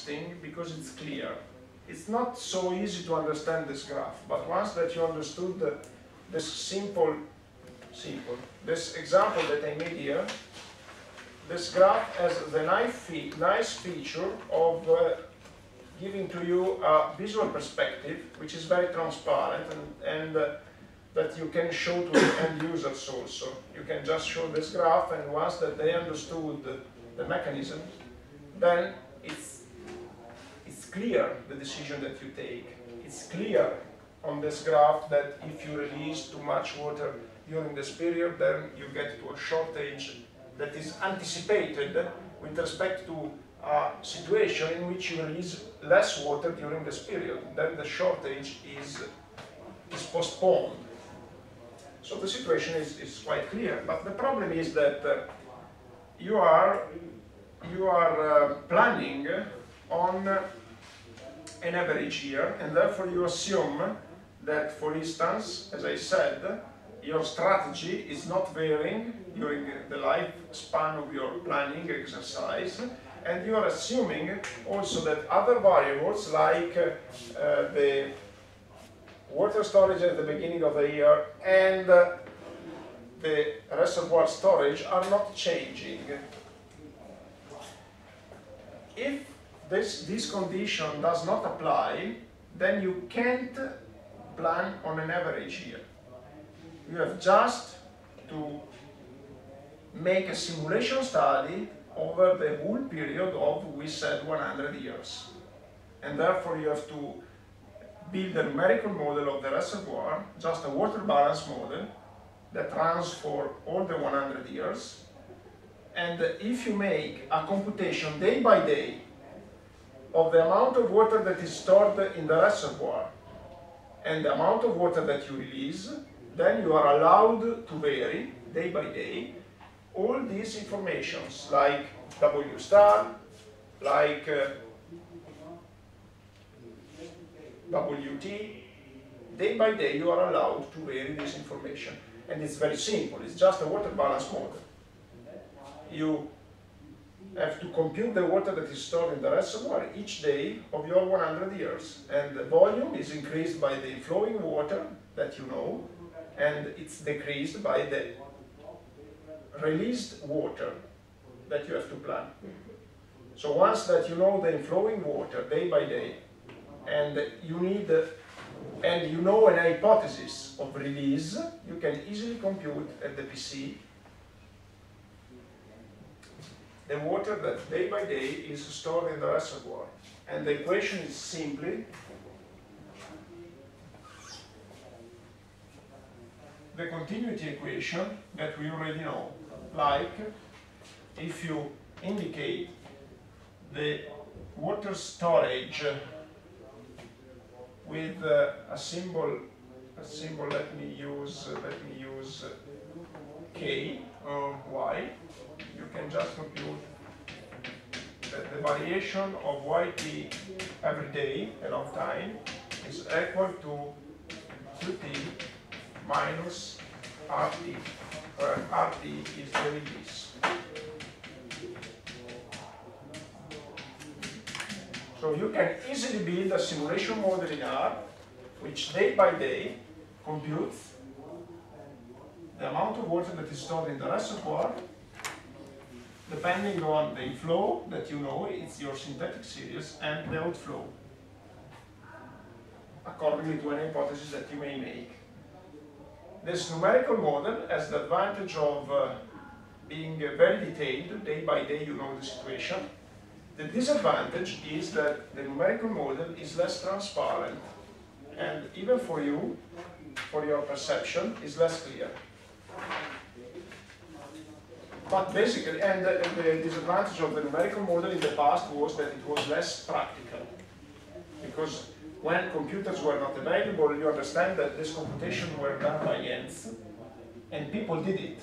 interesting because it's clear. It's not so easy to understand this graph, but once that you understood this this example that I made here, this graph has the nice feature of giving to you a visual perspective, which is very transparent and that you can show to the end users also. You can just show this graph, and once that they understood the mechanism, then it's clear the decision that you take. It's clear on this graph that if you release too much water during this period, then you get to a shortage that is anticipated with respect to a situation in which you release less water during this period. Then the shortage is postponed. So the situation is quite clear. But the problem is that you are planning on an average year, and therefore you assume that, for instance, as I said, your strategy is not varying during the lifespan of your planning exercise, and you are assuming also that other variables like the water storage at the beginning of the year and the reservoir storage are not changing. If this condition does not apply, then you can't plan on an average year. You have just to make a simulation study over the whole period of, we said, 100 years. And therefore you have to build a numerical model of the reservoir, just a water balance model that runs for all the 100 years. And if you make a computation day by day of the amount of water that is stored in the reservoir and the amount of water that you release, then you are allowed to vary day by day all these informations like W star, like WT. Day by day you are allowed to vary this information. And it's very simple, it's just a water balance model. You have to compute the water that is stored in the reservoir each day of your 100 years. And the volume is increased by the inflowing water that you know, and it's decreased by the released water that you have to plan. So once that you know the inflowing water day by day, and you know an hypothesis of release, you can easily compute at the PC the water that day by day is stored in the reservoir. And the equation is simply the continuity equation that we already know. Like, if you indicate the water storage with a symbol, let me use K or Y, you can just compute that the variation of YT every day along time is equal to QT minus RT, where RT is the release. So you can easily build a simulation model in R, which day by day computes the amount of water that is stored in the reservoir, depending on the inflow that you know, it's your synthetic series, and the outflow, according to an hypothesis that you may make. This numerical model has the advantage of being very detailed. Day by day you know the situation. The disadvantage is that the numerical model is less transparent, and even for you, for your perception, is less clear. But basically, and the disadvantage of the numerical model in the past was that it was less practical. Because when computers were not available, you understand that this computation were done by hands, and people did it.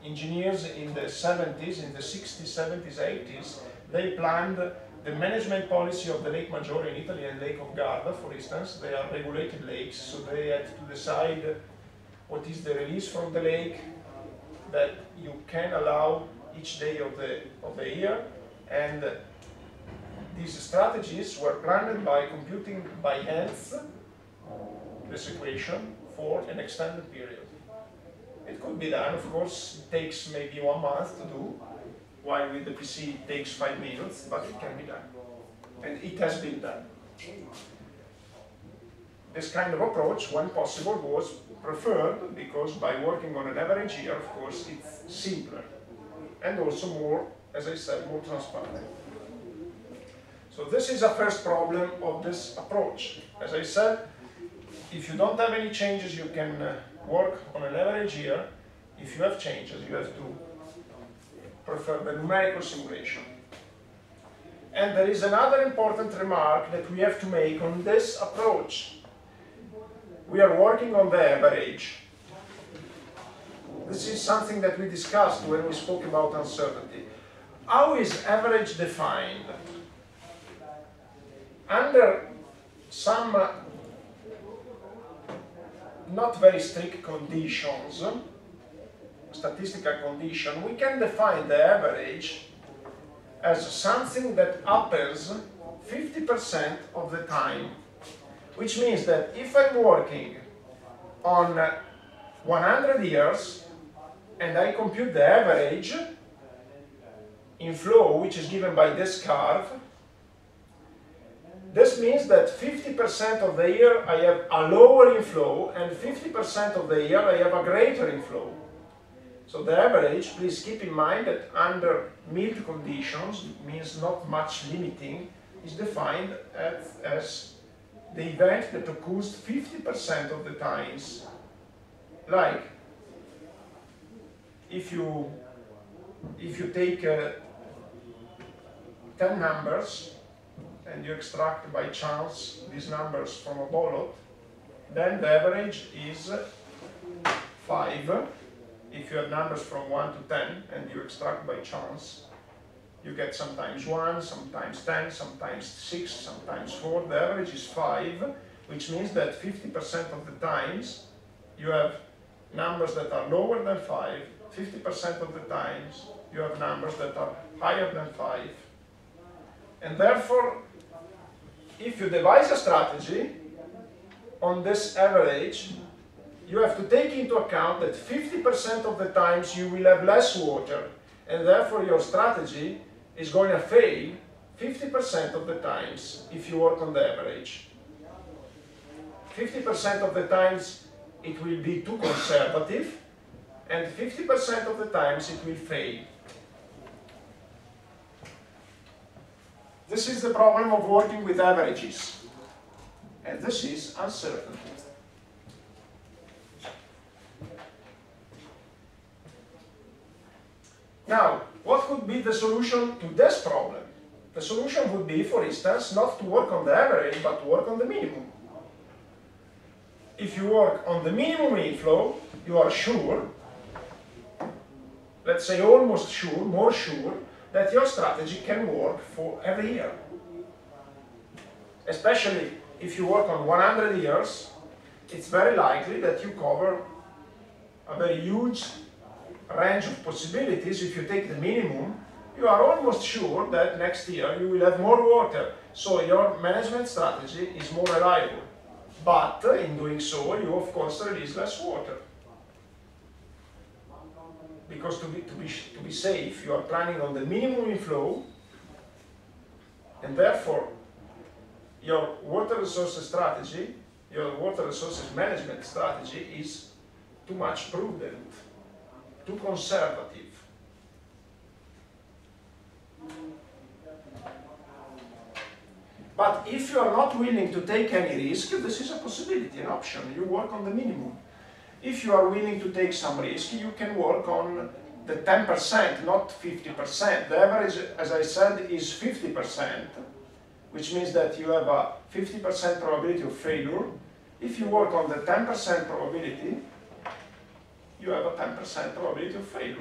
Engineers in the 70s, in the 60s, 70s, 80s, they planned the management policy of the Lake Maggiore in Italy and Lake of Garda, for instance. They are regulated lakes, so they had to decide what is the release from the lake that you can allow each day of the year, and these strategies were planned by computing by hands this equation for an extended period. It could be done, of course, it takes maybe 1 month to do, while with the PC it takes 5 minutes, but it can be done. And it has been done. This kind of approach, when possible, was preferred because by working on an average year, of course, it's simpler and also more, as I said, more transparent. So this is a first problem of this approach. As I said, if you don't have any changes, you can work on an average year. If you have changes, you have to prefer the numerical simulation. And there is another important remark that we have to make on this approach. We are working on the average. This is something that we discussed when we spoke about uncertainty. How is average defined? Under some not very strict conditions, statistical condition, we can define the average as something that happens 50% of the time. Which means that if I'm working on 100 years and I compute the average in flow, which is given by this curve, this means that 50% of the year I have a lower inflow and 50% of the year I have a greater inflow. So the average, please keep in mind that under mild conditions, it means not much limiting, is defined as the event that occurs 50% of the times. Like, if you take 10 numbers and you extract by chance these numbers from a ballot, then the average is 5. If you have numbers from 1 to 10 and you extract by chance, you get sometimes 1, sometimes 10, sometimes 6, sometimes 4. The average is 5, which means that 50% of the times you have numbers that are lower than 5, 50% of the times you have numbers that are higher than 5. And therefore, if you devise a strategy on this average, you have to take into account that 50% of the times you will have less water, and therefore your strategy is going to fail 50% of the times if you work on the average. 50% of the times it will be too conservative, and 50% of the times it will fail. This is the problem of working with averages, and this is uncertainty. Now, what could be the solution to this problem? The solution would be, for instance, not to work on the average, but to work on the minimum. If you work on the minimum inflow, you are sure, let's say almost sure, more sure, that your strategy can work for every year. Especially if you work on 100 years, it's very likely that you cover a very huge range of possibilities. If you take the minimum, you are almost sure that next year you will have more water, so your management strategy is more reliable. But in doing so, you of course release less water. Because to be safe, you are planning on the minimum inflow, and therefore your water resources strategy, your water resources management strategy is too much prudent, too conservative. But if you are not willing to take any risk, this is a possibility, an option. You work on the minimum. If you are willing to take some risk, you can work on the 10%, not 50%. The average, as I said, is 50%, which means that you have a 50% probability of failure. If you work on the 10% probability, you have a 10% probability of failure.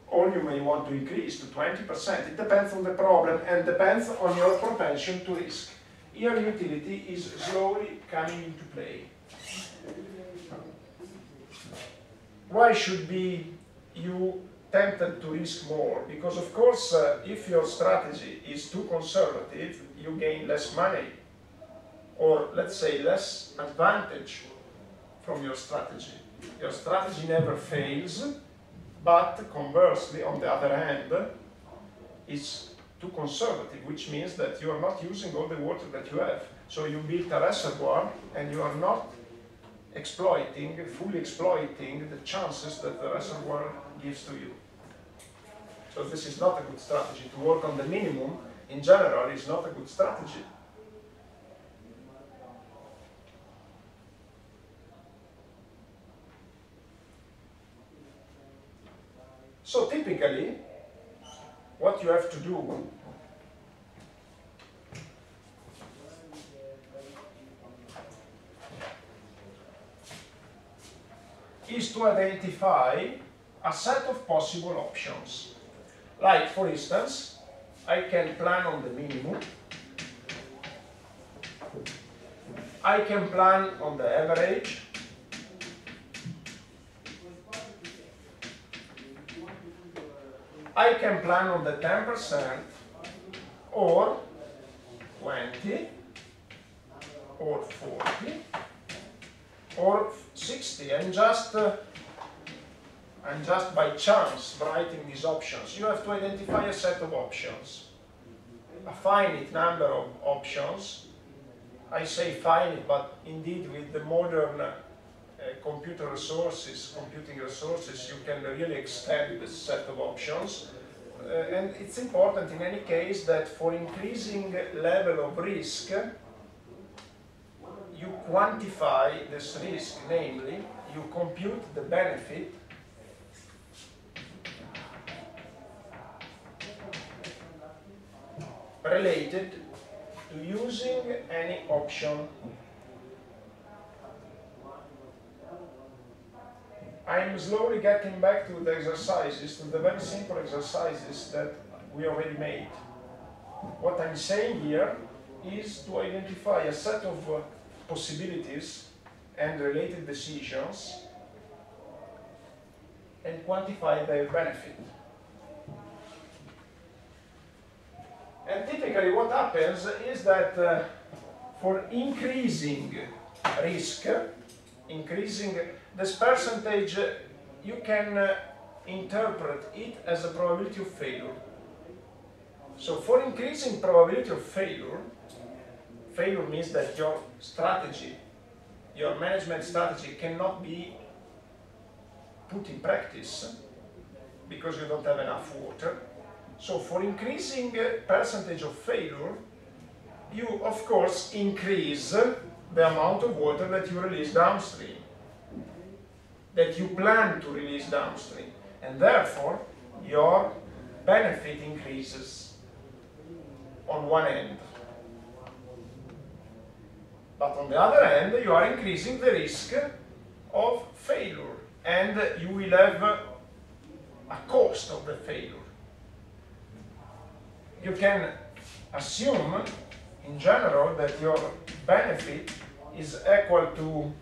Or you may want to increase to 20%. It depends on the problem and depends on your propension to risk. Here utility is slowly coming into play. Why should you tempted to risk more, because of course if your strategy is too conservative, you gain less money, or let's say less advantage from your strategy. Your strategy never fails, but conversely, on the other hand, is too conservative, which means that you are not using all the water that you have. So you build a reservoir and you are not fully exploiting the chances that the reservoir gives to you. So this is not a good strategy. To work on the minimum, in general, is not a good strategy. So typically, what you have to do is to identify a set of possible options. Like, for instance, I can plan on the minimum, I can plan on the average, I can plan on the 10% or 20 or 40 or 60, and just by chance writing these options. You have to identify a set of options, a finite number of options. I say finite, but indeed with the modern computing resources, you can really extend this set of options. And it's important in any case that for increasing level of risk, you quantify this risk, namely, you compute the benefit related to using any option. I'm slowly getting back to the exercises, to the very simple exercises that we already made. What I'm saying here is to identify a set of possibilities and related decisions and quantify their benefit. And typically what happens is that for increasing risk, increasing this percentage, you can interpret it as a probability of failure. So for increasing probability of failure, failure means that your strategy, your management strategy cannot be put in practice because you don't have enough water. So for increasing percentage of failure, you of course increase the amount of water that you release downstream, that you plan to release downstream, and therefore your benefit increases on one end. But on the other hand, you are increasing the risk of failure, and you will have a cost of the failure. You can assume, in general, that your benefit is equal to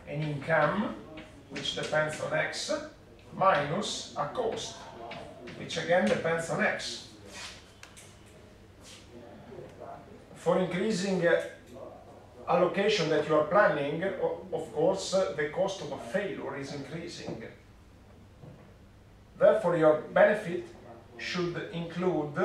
an income, which depends on x, minus a cost, which again depends on x. For increasing allocation that you are planning, of course, the cost of a failure is increasing. Therefore, your benefit should include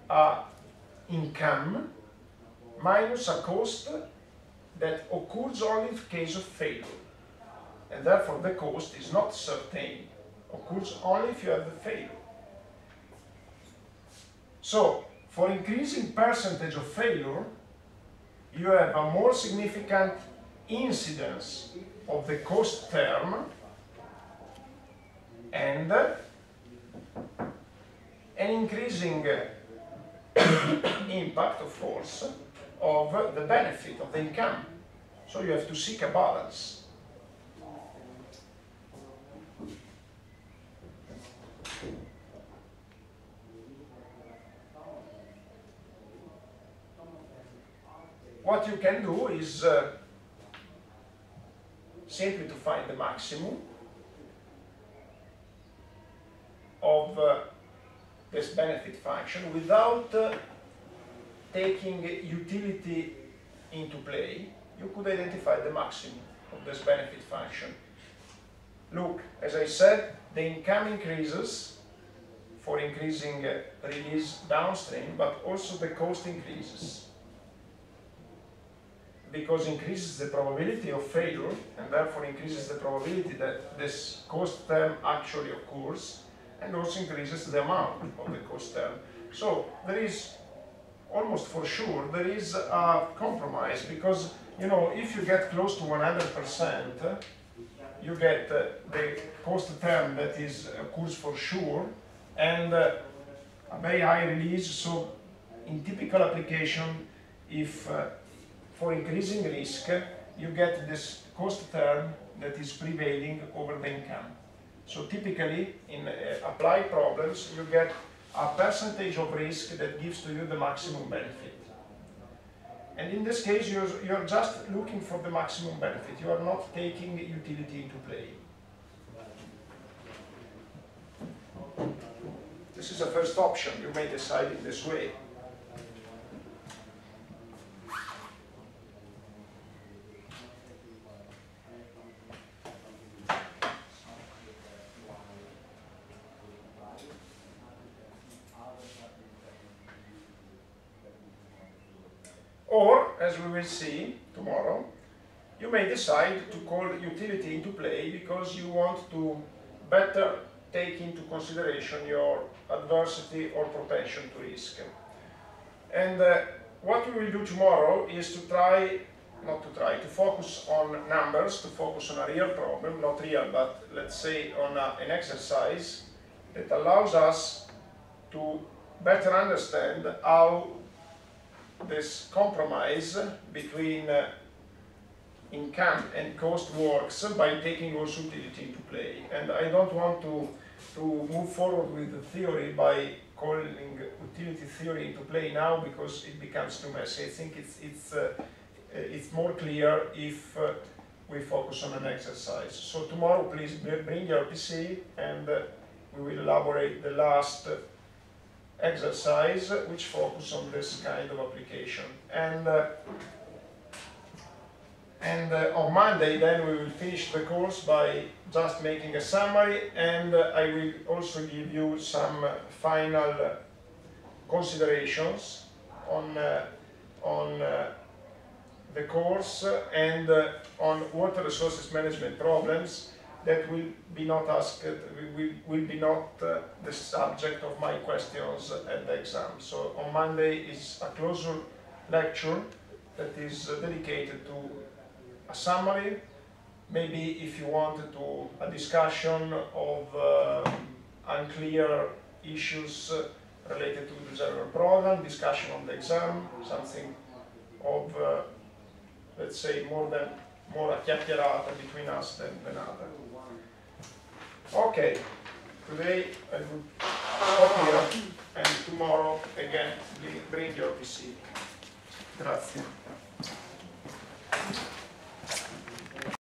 an income minus a cost that occurs only in case of failure. And therefore, the cost is not certain, occurs only if you have the failure. So, for increasing percentage of failure, you have a more significant incidence of the cost term and an increasing impact, of course, of the benefit of the income. So you have to seek a balance. What you can do is simply to find the maximum of this benefit function without taking utility into play. You could identify the maximum of this benefit function. Look, as I said, the income increases for increasing release downstream, but also the cost increases, because increases the probability of failure and therefore increases the probability that this cost term actually occurs, and also increases the amount of the cost term. So there is almost for sure there is a compromise, because you know, if you get close to 100%, you get the cost term that is occurs for sure, and a very high release. So in typical application, if for increasing risk, you get this cost term that is prevailing over the income. So typically in applied problems, you get a percentage of risk that gives to you the maximum benefit. And in this case, you're just looking for the maximum benefit. You are not taking utility into play. This is a first option. You may decide in this way. Or, as we will see tomorrow, you may decide to call utility into play because you want to better take into consideration your adversity or propension to risk. And what we will do tomorrow is to to focus on numbers, to focus on a real problem, not real, but let's say on an exercise that allows us to better understand how this compromise between income and cost works by taking also utility into play. And I don't want to move forward with the theory by calling utility theory into play now, because it becomes too messy. I think it's more clear if we focus on an exercise. So tomorrow, please bring your PC, and we will elaborate the last exercise which focus on this kind of application. And on Monday then we will finish the course by just making a summary, and I will also give you some final considerations on the course and on water resources management problems that will be not asked, will be not the subject of my questions at the exam. So on Monday is a closure lecture that is dedicated to a summary, maybe if you wanted to a discussion of unclear issues related to the general program, discussion on the exam, something of, let's say, more a chiacchierata between us than other. Okay, today I will stop here, and tomorrow again bring your PC. Grazie.